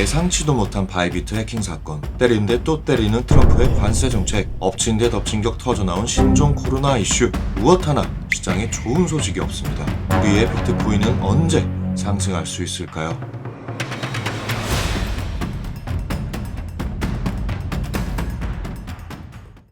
예상치도 못한 바이비트 해킹 사건, 때린 데 또 때리는 트럼프의 관세 정책, 엎친 데 덮친 격 터져나온 신종 코로나 이슈, 무엇 하나 시장에 좋은 소식이 없습니다. 우리의 비트코인은 언제 상승할 수 있을까요?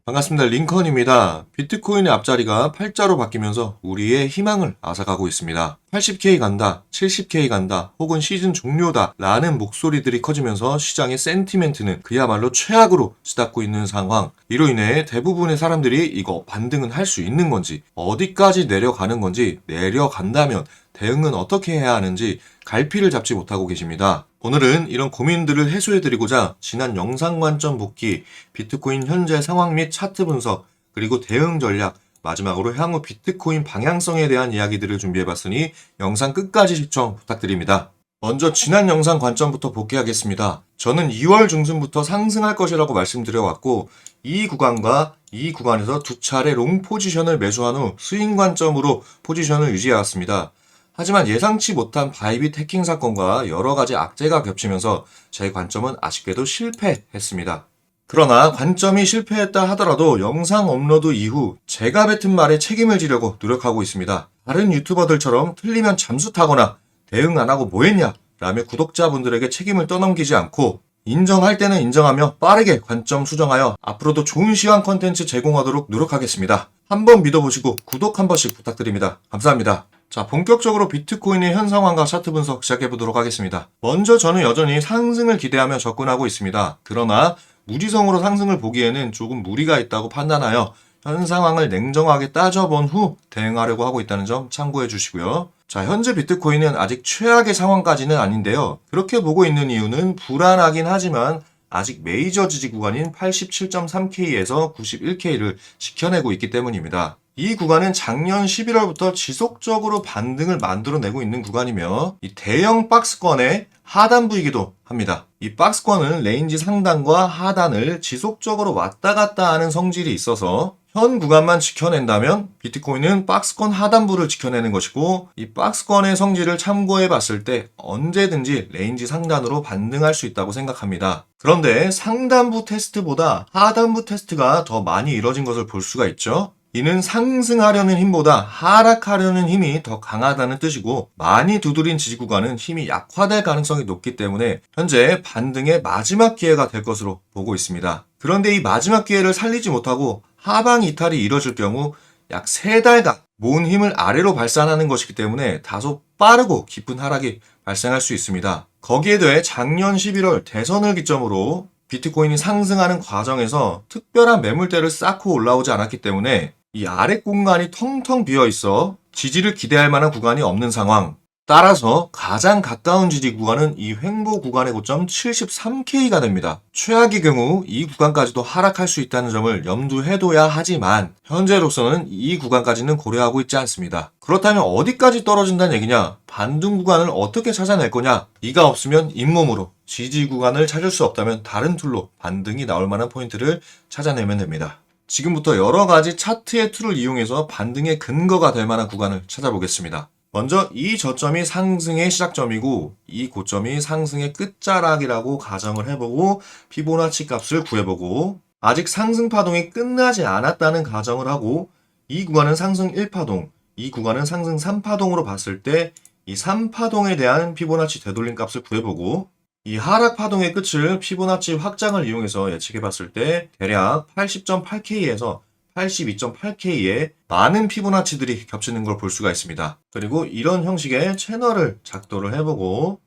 반갑습니다. 링컨입니다. 비트코인의 앞자리가 8자로 바뀌면서 우리의 희망을 앗아가고 있습니다. 80K 간다, 70K 간다, 혹은 시즌 종료다 라는 목소리들이 커지면서 시장의 센티멘트는 그야말로 최악으로 치닫고 있는 상황. 이로 인해 대부분의 사람들이 이거 반등은 할 수 있는 건지, 어디까지 내려가는 건지, 내려간다면 대응은 어떻게 해야 하는지 갈피를 잡지 못하고 계십니다. 오늘은 이런 고민들을 해소해드리고자 지난 영상 관점 복귀, 비트코인 현재 상황 및 차트 분석, 그리고 대응 전략, 마지막으로 향후 비트코인 방향성에 대한 이야기들을 준비해봤으니 영상 끝까지 시청 부탁드립니다. 먼저 지난 영상 관점부터 복귀하겠습니다. 저는 2월 중순부터 상승할 것이라고 말씀드려왔고 이 구간과 이 구간에서 두 차례 롱 포지션을 매수한 후 스윙 관점으로 포지션을 유지해왔습니다. 하지만 예상치 못한 바이빗 해킹 사건과 여러가지 악재가 겹치면서 제 관점은 아쉽게도 실패했습니다. 그러나 관점이 실패했다 하더라도 영상 업로드 이후 제가 뱉은 말에 책임을 지려고 노력하고 있습니다. 다른 유튜버들처럼 틀리면 잠수 타거나 대응 안 하고 뭐 했냐 라며 구독자분들에게 책임을 떠넘기지 않고 인정할 때는 인정하며 빠르게 관점 수정하여 앞으로도 좋은 시황 컨텐츠 제공하도록 노력하겠습니다. 한번 믿어보시고 구독 한 번씩 부탁드립니다. 감사합니다. 자, 본격적으로 비트코인의 현 상황과 차트 분석 시작해보도록 하겠습니다. 먼저 저는 여전히 상승을 기대하며 접근하고 있습니다. 그러나 무지성으로 상승을 보기에는 조금 무리가 있다고 판단하여 현 상황을 냉정하게 따져본 후 대응하려고 하고 있다는 점 참고해 주시고요. 자, 현재 비트코인은 아직 최악의 상황까지는 아닌데요. 그렇게 보고 있는 이유는 불안하긴 하지만 아직 메이저 지지 구간인 87.3K에서 91K를 지켜내고 있기 때문입니다. 이 구간은 작년 11월부터 지속적으로 반등을 만들어내고 있는 구간이며 이 대형 박스권의 하단부이기도 합니다. 이 박스권은 레인지 상단과 하단을 지속적으로 왔다 갔다 하는 성질이 있어서 현 구간만 지켜낸다면 비트코인은 박스권 하단부를 지켜내는 것이고 이 박스권의 성질을 참고해 봤을 때 언제든지 레인지 상단으로 반등할 수 있다고 생각합니다. 그런데 상단부 테스트보다 하단부 테스트가 더 많이 이뤄진 것을 볼 수가 있죠. 이는 상승하려는 힘보다 하락하려는 힘이 더 강하다는 뜻이고 많이 두드린 지지 구간은 힘이 약화될 가능성이 높기 때문에 현재 반등의 마지막 기회가 될 것으로 보고 있습니다. 그런데 이 마지막 기회를 살리지 못하고 하방 이탈이 이뤄질 경우 약 3달간 모은 힘을 아래로 발산하는 것이기 때문에 다소 빠르고 깊은 하락이 발생할 수 있습니다. 거기에 더해 작년 11월 대선을 기점으로 비트코인이 상승하는 과정에서 특별한 매물대를 쌓고 올라오지 않았기 때문에 이 아래 공간이 텅텅 비어 있어 지지를 기대할 만한 구간이 없는 상황. 따라서 가장 가까운 지지 구간은 이 횡보 구간의 고점 73K가 됩니다. 최악의 경우 이 구간까지도 하락할 수 있다는 점을 염두해둬야 하지만 현재로서는 이 구간까지는 고려하고 있지 않습니다. 그렇다면 어디까지 떨어진다는 얘기냐? 반등 구간을 어떻게 찾아낼 거냐? 이가 없으면 잇몸으로 지지 구간을 찾을 수 없다면 다른 툴로 반등이 나올 만한 포인트를 찾아내면 됩니다. 지금부터 여러 가지 차트의 툴을 이용해서 반등의 근거가 될 만한 구간을 찾아보겠습니다. 먼저 이 저점이 상승의 시작점이고 이 고점이 상승의 끝자락이라고 가정을 해보고 피보나치 값을 구해보고 아직 상승 파동이 끝나지 않았다는 가정을 하고 이 구간은 상승 1파동, 이 구간은 상승 3파동으로 봤을 때 이 3파동에 대한 피보나치 되돌림 값을 구해보고 이 하락 파동의 끝을 피보나치 확장을 이용해서 예측해 봤을 때 대략 80.8K에서 82.8K에 많은 피보나치들이 겹치는 걸 볼 수가 있습니다. 그리고 이런 형식의 채널을 작도를 해보고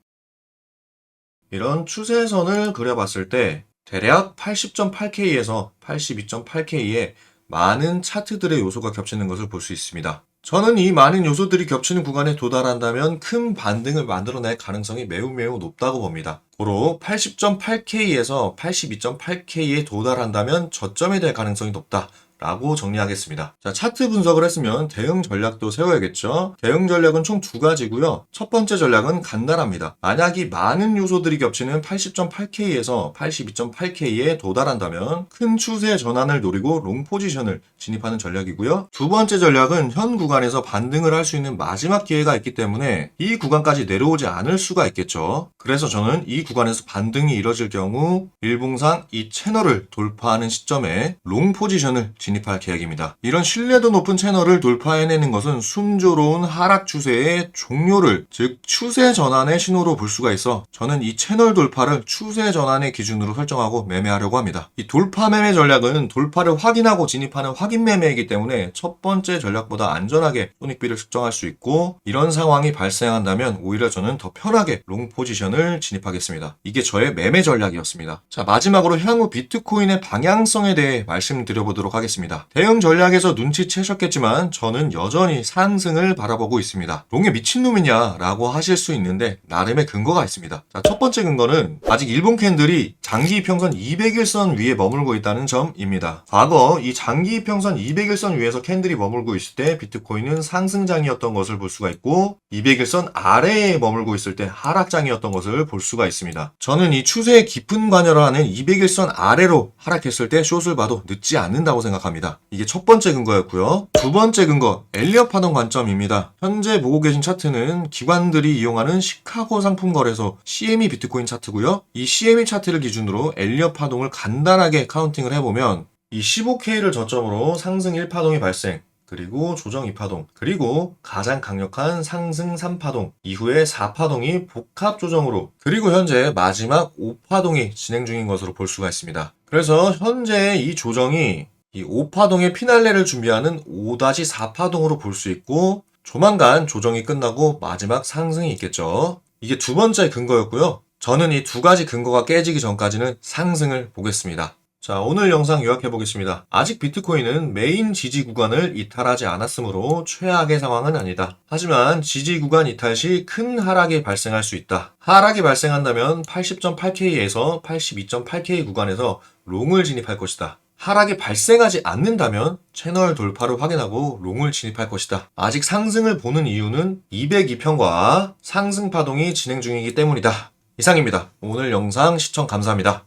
이런 추세선을 그려봤을 때 대략 80.8K에서 82.8K에 많은 차트들의 요소가 겹치는 것을 볼 수 있습니다. 저는 이 많은 요소들이 겹치는 구간에 도달한다면 큰 반등을 만들어낼 가능성이 매우 높다고 봅니다. 고로 80.8K에서 82.8K에 도달한다면 저점이 될 가능성이 높다 라고 정리하겠습니다. 자, 차트 분석을 했으면 대응 전략도 세워야겠죠. 대응 전략은 총 두 가지고요. 첫 번째 전략은 간단합니다. 만약에 많은 요소들이 겹치는 80.8K에서 82.8K에 도달한다면 큰 추세 전환을 노리고 롱 포지션을 진입하는 전략이고요. 두 번째 전략은 현 구간에서 반등을 할 수 있는 마지막 기회가 있기 때문에 이 구간까지 내려오지 않을 수가 있겠죠. 그래서 저는 이 구간에서 반등이 이뤄질 경우 일봉상 이 채널을 돌파하는 시점에 롱 포지션을 진입할 계획입니다. 이런 신뢰도 높은 채널을 돌파해내는 것은 순조로운 하락 추세의 종료를, 즉 추세 전환의 신호로 볼 수가 있어 저는 이 채널 돌파를 추세 전환의 기준으로 설정하고 매매하려고 합니다. 이 돌파 매매 전략은 돌파를 확인하고 진입하는 확인 매매이기 때문에 첫 번째 전략보다 안전하게 손익비를 측정할 수 있고, 이런 상황이 발생한다면 오히려 저는 더 편하게 롱 포지션을 진입하겠습니다. 이게 저의 매매 전략이었습니다. 자, 마지막으로 향후 비트코인의 방향성에 대해 말씀드려보도록 하겠습니다. 대응 전략에서 눈치채셨겠지만 저는 여전히 상승을 바라보고 있습니다. 롱에 미친놈이냐 라고 하실 수 있는데 나름의 근거가 있습니다. 자, 첫 번째 근거는 아직 일본 캔들이 장기 이평선 200일선 위에 머물고 있다는 점입니다. 과거 이 장기 이평선 200일선 위에서 캔들이 머물고 있을 때 비트코인은 상승장이었던 것을 볼 수가 있고, 200일선 아래에 머물고 있을 때 하락장이었던 것을 볼 수가 있습니다. 저는 이 추세에 깊은 관여를 하는 200일선 아래로 하락했을 때 숏을 봐도 늦지 않는다고 생각합니다. 이게 첫 번째 근거였고요. 두 번째 근거, 엘리엇 파동 관점입니다. 현재 보고 계신 차트는 기관들이 이용하는 시카고 상품 거래소 CME 비트코인 차트고요. 이 CME 차트를 기준으로 엘리엇 파동을 간단하게 카운팅을 해보면 이 15K를 저점으로 상승 1파동이 발생, 그리고 조정 2파동, 그리고 가장 강력한 상승 3파동, 이후에 4파동이 복합 조정으로, 그리고 현재 마지막 5파동이 진행 중인 것으로 볼 수가 있습니다. 그래서 현재 이 조정이 이 5파동의 피날레를 준비하는 5-4파동으로 볼 수 있고, 조만간 조정이 끝나고 마지막 상승이 있겠죠. 이게 두 번째 근거였고요. 저는 이 두 가지 근거가 깨지기 전까지는 상승을 보겠습니다. 자, 오늘 영상 요약해 보겠습니다. 아직 비트코인은 메인 지지 구간을 이탈하지 않았으므로 최악의 상황은 아니다. 하지만 지지 구간 이탈 시 큰 하락이 발생할 수 있다. 하락이 발생한다면 80.8K에서 82.8K 구간에서 롱을 진입할 것이다. 하락이 발생하지 않는다면 채널 돌파를 확인하고 롱을 진입할 것이다. 아직 상승을 보는 이유는 202평과 상승 파동이 진행 중이기 때문이다. 이상입니다. 오늘 영상 시청 감사합니다.